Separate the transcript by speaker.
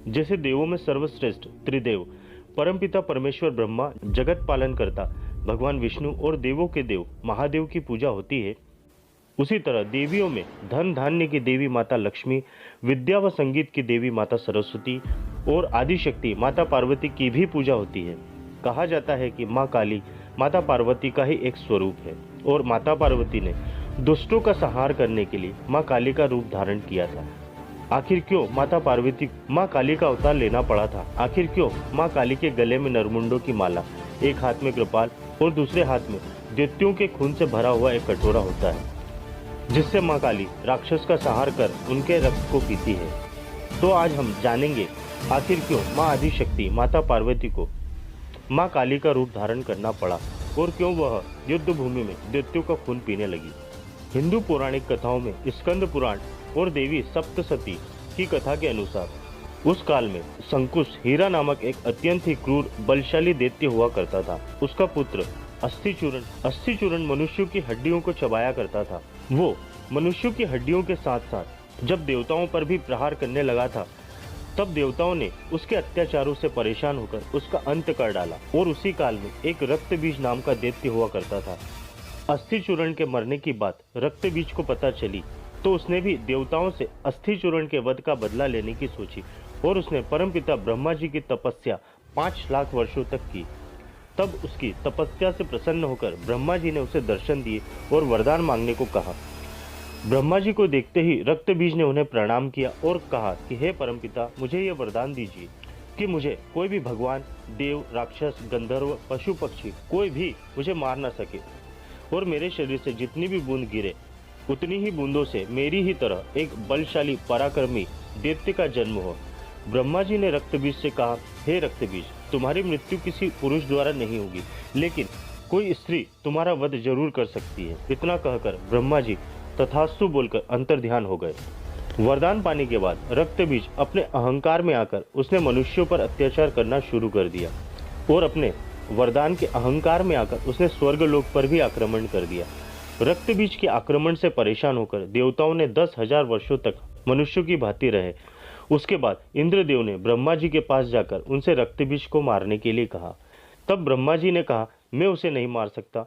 Speaker 1: जैसे देवों में सर्वश्रेष्ठ त्रिदेव परमपिता परमेश्वर ब्रह्मा, जगत पालन करता भगवान विष्णु और देवों के देव महादेव की पूजा होती है, उसी तरह देवियों में धन धान्य की देवी माता लक्ष्मी, विद्या व संगीत की देवी माता सरस्वती और आदिशक्ति माता पार्वती की भी पूजा होती है। कहा जाता है कि माँ काली माता पार्वती का ही एक स्वरूप है और माता पार्वती ने दुष्टों का संहार करने के लिए माँ काली का रूप धारण किया था। आखिर क्यों माता पार्वती माँ काली का अवतार लेना पड़ा था? आखिर क्यों माँ काली के गले में नरमुंडों की माला, एक हाथ में कृपाल और दूसरे हाथ में दैत्यों के खून से भरा हुआ एक कटोरा होता है, जिससे माँ काली राक्षस का संहार कर उनके रक्त को पीती है? तो आज हम जानेंगे आखिर क्यों माँ आदिशक्ति माता पार्वती को माँ काली का रूप धारण करना पड़ा और क्यों वह युद्ध भूमि में दैत्यों का खून पीने लगी। हिंदू पौराणिक कथाओं में स्कंद पुराण और देवी सप्तसती की कथा के अनुसार उस काल में संकुश हीरा नामक एक अत्यंत ही क्रूर बलशाली दैत्य हुआ करता था। उसका पुत्र अस्थिचूरण मनुष्यों की हड्डियों को चबाया करता था। वो मनुष्यों की हड्डियों के साथ साथ जब देवताओं पर भी प्रहार करने लगा था, तब देवताओं ने उसके अत्याचारों से परेशान होकर उसका अंत कर डाला। और उसी काल में एक रक्तबीज नाम का दैत्य हुआ करता था। अस्थिचूरण के मरने की बात रक्तबीज को पता चली तो उसने भी देवताओं से अस्थिचूरण के वध का बदला लेने की सोची और उसने परमपिता ब्रह्मा जी की तपस्या 5 लाख वर्षों तक की। तब उसकी तपस्या से प्रसन्न होकर ब्रह्मा जी ने उसे दर्शन दिए और वरदान मांगने को कहा। ब्रह्मा जी को देखते ही रक्तबीज ने उन्हें प्रणाम किया और कहा कि हे परमपिता, मुझे यह वरदान दीजिए कि मुझे कोई भी भगवान, देव, राक्षस, गंधर्व, पशु पक्षी कोई भी मुझे मार न सके और मेरे शरीर से जितनी भी बूंद गिरे उतनी ही बूंदों से मेरी ही तरह एक बलशाली पराक्रमी दैत्य का जन्म हो। ब्रह्मा जी ने रक्तबीज से कहा, हे रक्तबीज, तुम्हारी मृत्यु किसी पुरुष द्वारा नहीं होगी, लेकिन कोई स्त्री तुम्हारा वध जरूर कर सकती है। इतना कहकर ब्रह्मा जी तथास्तु बोलकर अंतर्ध्यान हो गए। वरदान पाने के बाद रक्तबीज अपने अहंकार में आकर उसने मनुष्यों पर अत्याचार करना शुरू कर दिया और अपने वरदान के अहंकार में आकर उसने स्वर्गलोक पर भी आक्रमण कर दिया। रक्तबीज के आक्रमण से परेशान होकर देवताओं ने 10,000 वर्षों तक मनुष्यों की भांति रहे। उसके बाद इंद्रदेव ने ब्रह्मा जी के पास जाकर उनसे रक्तबीज को मारने के लिए कहा। तब ब्रह्मा जी ने कहा, मैं उसे नहीं मार सकता